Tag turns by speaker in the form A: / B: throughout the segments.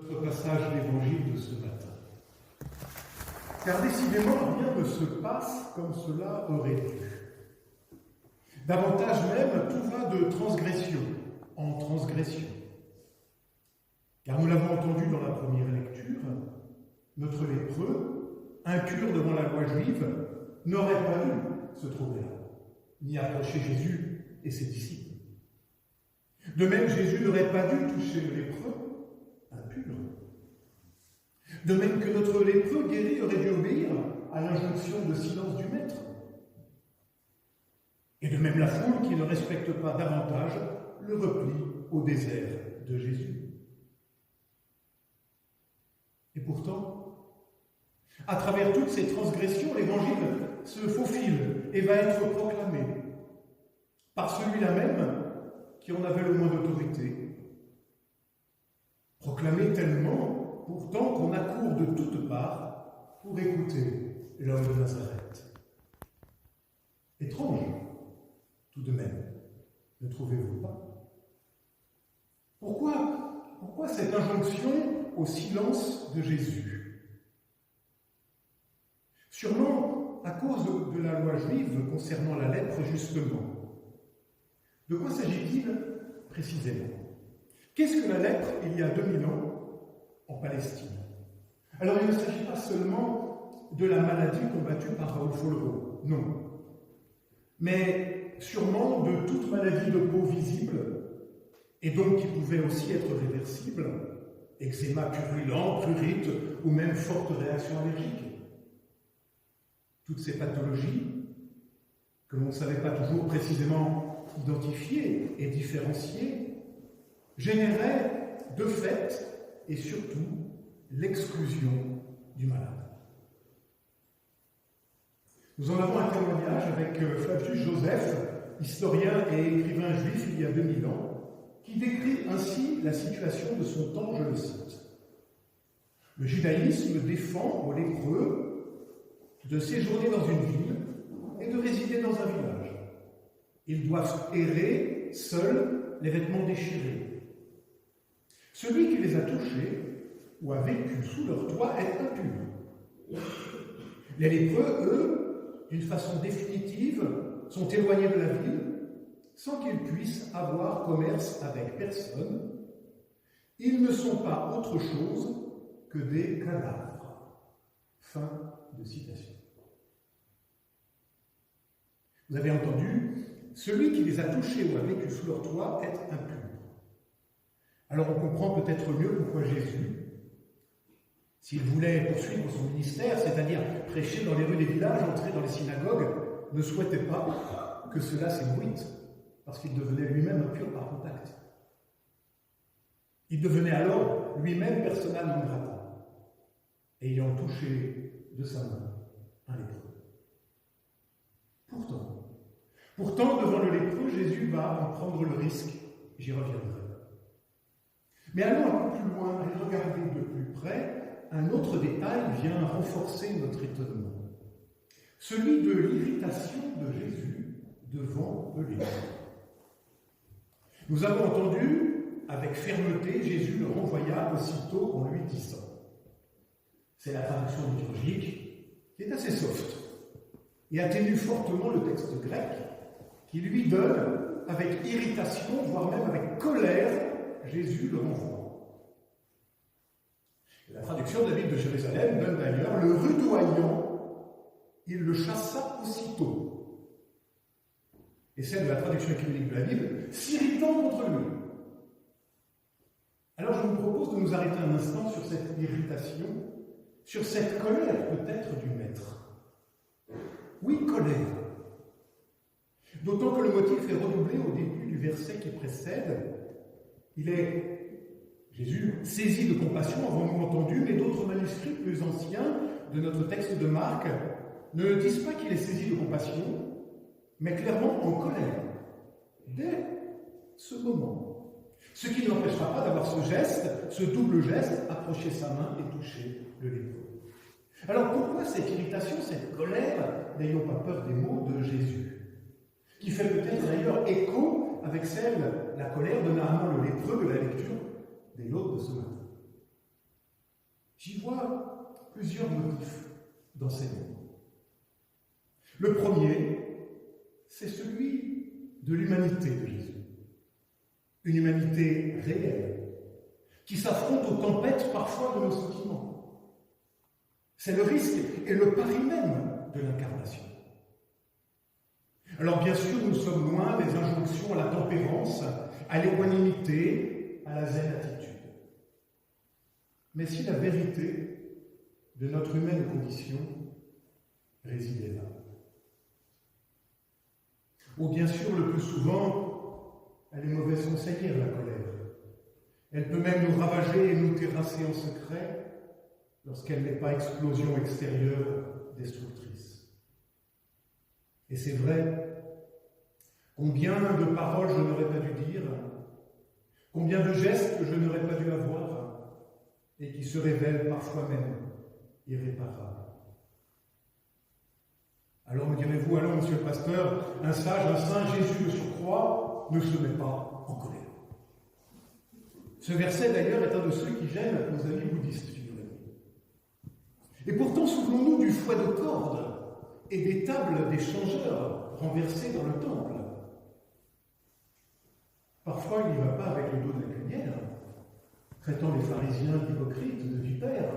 A: Notre passage d'évangile de ce matin. Car décidément, rien ne se passe comme cela aurait dû. Davantage même, tout va de transgression en transgression. Car nous l'avons entendu dans la première lecture, notre lépreux, impur devant la loi juive, n'aurait pas dû se trouver là, ni approcher Jésus et ses disciples. De même, Jésus n'aurait pas dû toucher le lépreux, impur. De même que notre lépreux guéri aurait dû obéir à l'injonction de silence du Maître. Et de même la foule qui ne respecte pas davantage le repli au désert de Jésus. Et pourtant, à travers toutes ces transgressions, l'Évangile se faufile et va être proclamé par celui-là même qui en avait le moins d'autorité. Proclamé tellement, pourtant, qu'on accourt de toutes parts pour écouter l'homme de Nazareth. Étrange, tout de même, ne trouvez-vous pas? Pourquoi cette injonction au silence de Jésus? Sûrement à cause de la loi juive concernant la lèpre, justement. De quoi s'agit-il précisément? Qu'est-ce que la lèpre il y a 2000 ans en Palestine? Alors il ne s'agit pas seulement de la maladie combattue par Raoul Follereau, non. Mais sûrement de toute maladie de peau visible, et donc qui pouvait aussi être réversible, eczéma purulent, prurite ou même forte réaction allergique. Toutes ces pathologies que l'on ne savait pas toujours précisément identifier et différencier généraient de fait et surtout l'exclusion du malade. Nous en avons un témoignage avec Flavius Joseph, historien et écrivain juif il y a 2000 ans, qui décrit ainsi la situation de son temps, je le cite. Le judaïsme défend aux lépreux de séjourner dans une ville et de résider dans un village. Ils doivent errer seuls, les vêtements déchirés. Celui qui les a touchés ou a vécu sous leur toit est impur. Les lépreux, eux, d'une façon définitive, sont éloignés de la ville sans qu'ils puissent avoir commerce avec personne. Ils ne sont pas autre chose que des cadavres. Fin de citation. Vous avez entendu, celui qui les a touchés ou a vécu sous leur toit est impur. Alors on comprend peut-être mieux pourquoi Jésus, s'il voulait poursuivre son ministère, c'est-à-dire prêcher dans les rues des villages, entrer dans les synagogues, ne souhaitait pas que cela s'ébruite, parce qu'il devenait lui-même impur par contact. Il devenait alors lui-même persona non grata, ayant touché de sa main un lépreux. Pourtant, devant le lépreux, Jésus va en prendre le risque, j'y reviendrai. Mais allons un peu plus loin et regardez de plus près, un autre détail vient renforcer notre étonnement. Celui de l'irritation de Jésus devant le lépreux. Nous avons entendu, avec fermeté, Jésus le renvoya aussitôt en lui disant. C'est la traduction liturgique qui est assez soft et atténue fortement le texte grec qui lui donne, avec irritation, voire même avec colère, Jésus le renvoie. La traduction de la Bible de Jérusalem donne d'ailleurs le rudoyant, il le chassa aussitôt. Et celle de la traduction écuménique de la Bible, s'irritant contre lui. Alors je vous propose de nous arrêter un instant sur cette irritation, sur cette colère peut-être du Maître. Oui, colère. D'autant que le motif est redoublé au début du verset qui précède. Il est, Jésus, saisi de compassion, avons-nous entendu, mais d'autres manuscrits plus anciens de notre texte de Marc ne disent pas qu'il est saisi de compassion, mais clairement en colère, dès ce moment. Ce qui ne l'empêchera pas d'avoir ce geste, ce double geste, approcher sa main et toucher le lépreux. Alors pourquoi cette irritation, cette colère, n'ayons pas peur des mots de Jésus, qui fait peut-être d'ailleurs écho avec la colère de Naaman le lépreux de la lecture des Laudes de ce matin. J'y vois plusieurs motifs dans ces mots. Le premier, c'est celui de l'humanité de Jésus. Une humanité réelle, qui s'affronte aux tempêtes parfois de nos sentiments. C'est le risque et le pari même de l'incarnation. Alors bien sûr, nous sommes loin des injonctions à la tempérance, à l'équanimité, à la zen attitude. Mais si la vérité de notre humaine condition résidait là. Ou bien sûr, le plus souvent, elle est mauvaise conseillère, la colère. Elle peut même nous ravager et nous terrasser en secret lorsqu'elle n'est pas explosion extérieure destructrice. Et c'est vrai, combien de paroles je n'aurais pas dû dire, combien de gestes je n'aurais pas dû avoir, et qui se révèlent parfois même irréparables. Alors me direz-vous, allons, monsieur le pasteur, un sage, un saint, Jésus de surcroît, ne se met pas en colère. Ce verset, d'ailleurs, est un de ceux qui gênent nos amis bouddhistes, figurez-vous. Et pourtant, souvenons-nous du fouet de cordes et des tables des changeurs renversées dans le temple. Parfois, il n'y va pas avec le dos de la cuillère, traitant les pharisiens d'hypocrites, de vipères.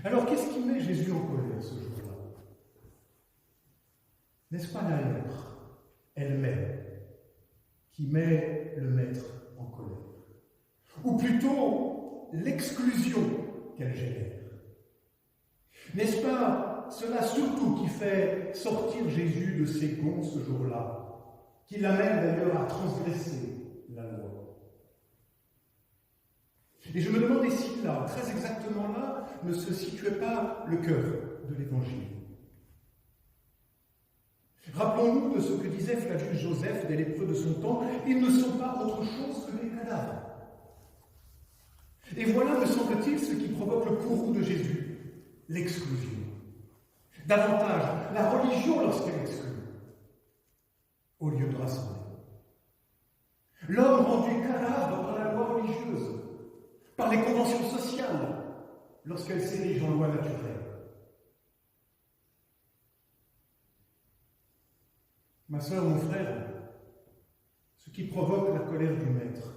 A: Alors, qu'est-ce qui met Jésus en colère ce jour-là? N'est-ce pas la lèpre elle-même qui met le maître en colère? Ou plutôt, l'exclusion qu'elle génère. N'est-ce pas cela surtout qui fait sortir Jésus de ses gonds ce jour-là, qui l'amène d'ailleurs à transgresser la loi? Et je me demandais si là, très exactement là, ne se situait pas le cœur de l'Évangile. Rappelons-nous de ce que disait Flavius Joseph des lépreux de son temps, ils ne sont pas autre chose que des cadavres. Et voilà, me semble-t-il, ce qui provoque le courroux de Jésus, l'exclusion. Davantage, la religion lorsqu'elle exclut, au lieu de rassembler. L'homme rendu cadavre par la loi religieuse, par les conventions sociales, lorsqu'elles s'érigent en loi naturelle. Ma sœur, mon frère, ce qui provoque la colère du maître,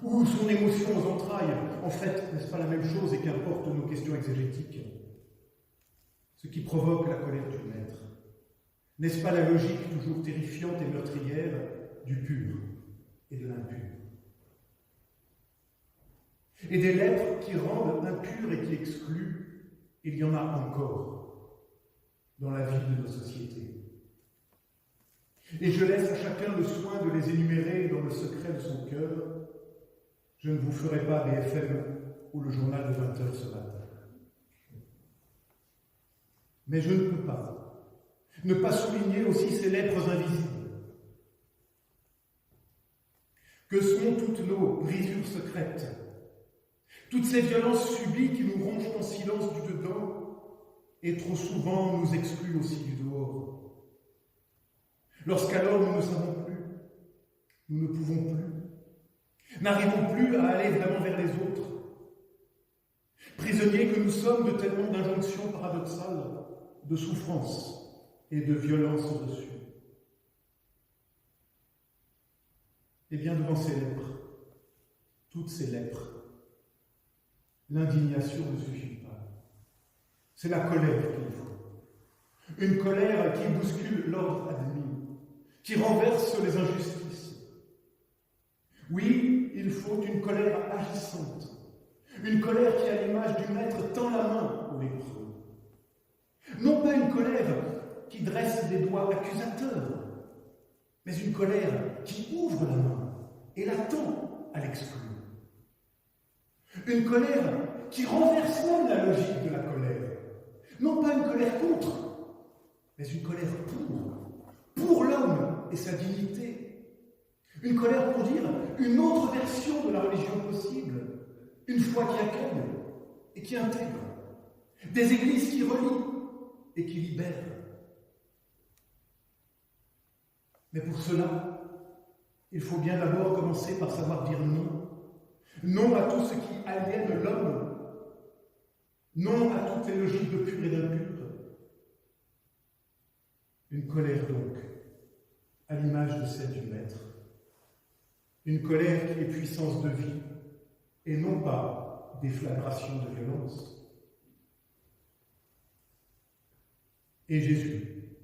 A: ou son émotion aux entrailles, en fait, n'est-ce pas la même chose et qu'importe nos questions exégétiques? Ce qui provoque la colère du maître, n'est-ce pas la logique toujours terrifiante et meurtrière du pur et de l'impur? Et des lèpres qui rendent impurs et qui excluent, il y en a encore dans la vie de nos sociétés. Et je laisse à chacun le soin de les énumérer dans le secret de son cœur. Je ne vous ferai pas BFM ou le journal de 20h ce matin. Mais je ne peux pas ne pas souligner aussi ces lèpres invisibles que sont toutes nos brisures secrètes, toutes ces violences subies qui nous rongent en silence du dedans et trop souvent nous excluent aussi du dehors. Lorsqu'alors nous ne savons plus, nous ne pouvons plus, n'arrivons plus à aller vraiment vers les autres, prisonniers que nous sommes de tellement d'injonctions paradoxales, de souffrance et de violence au-dessus. Et bien devant ces lèpres, toutes ces lèpres, l'indignation ne suffit pas. C'est la colère qu'il faut. Une colère qui bouscule l'ordre admis, qui renverse les injustices. Oui, il faut une colère agissante, une colère qui, à l'image du maître, tend la main aux lépreux. Non pas une colère qui dresse des doigts accusateurs, mais une colère qui ouvre la main et la tend à l'exclure. Une colère qui renverse même la logique de la colère. Non pas une colère contre, mais une colère pour l'homme et sa dignité. Une colère pour dire une autre version de la religion possible, une foi qui accueille et qui intègre, des églises qui relient et qui libèrent. Mais pour cela, il faut bien d'abord commencer par savoir dire non. non à tout ce qui aliène l'homme, non à toutes les logiques de pur et d'impur. Une colère donc, à l'image de celle du Maître. Une colère qui est puissance de vie et non pas déflagration de violence. Et Jésus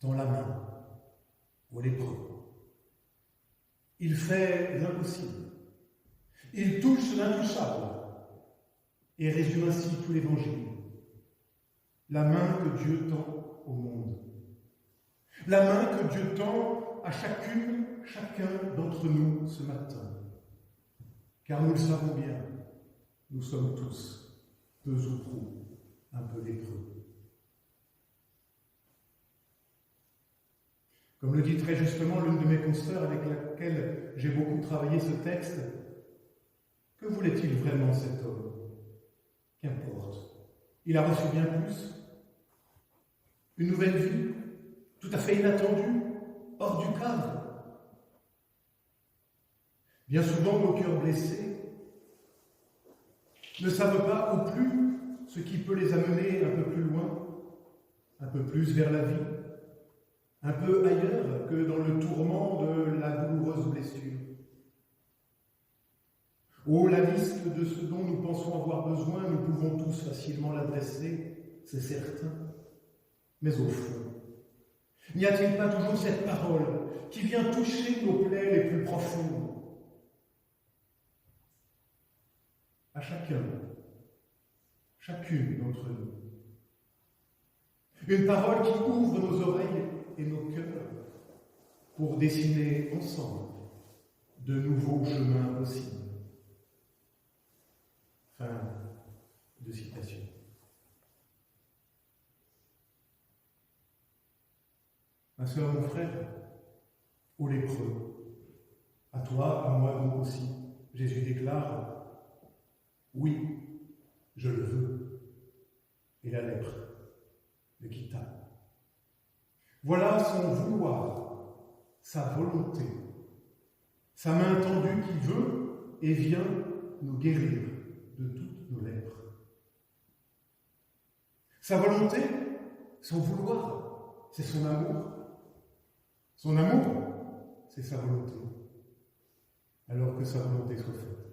A: tend la main aux lépreux. Il fait l'impossible. Il touche l'intouchable et résume ainsi tout l'Évangile. La main que Dieu tend au monde. La main que Dieu tend à chacun d'entre nous ce matin. Car nous le savons bien, nous sommes tous, peu ou prou, un peu lépreux. Comme le dit très justement l'une de mes consoeurs avec laquelle j'ai beaucoup travaillé ce texte, que voulait-il vraiment cet homme? Qu'importe. Il a reçu bien plus. Une nouvelle vie, tout à fait inattendue, hors du cadre. Bien souvent, nos cœurs blessés ne savent pas au plus ce qui peut les amener un peu plus loin, un peu plus vers la vie, un peu ailleurs que dans le tourment de la douloureuse blessure. Oh, la liste de ce dont nous pensons avoir besoin, nous pouvons tous facilement l'adresser, c'est certain. Mais au fond, n'y a-t-il pas toujours cette parole qui vient toucher nos plaies les plus profondes? À chacune d'entre nous. Une parole qui ouvre nos oreilles et nos cœurs pour dessiner ensemble de nouveaux chemins possibles. Fin de citation. Ma sœur, mon frère, ô lépreux, à toi, à moi donc aussi, Jésus déclare « Oui, je le veux ». Et la lèpre le quitta. Voilà son vouloir, sa volonté, sa main tendue qui veut et vient nous guérir de toutes nos lèpres. Sa volonté, son vouloir, c'est son amour. Son amour, c'est sa volonté. Alors que sa volonté soit faite.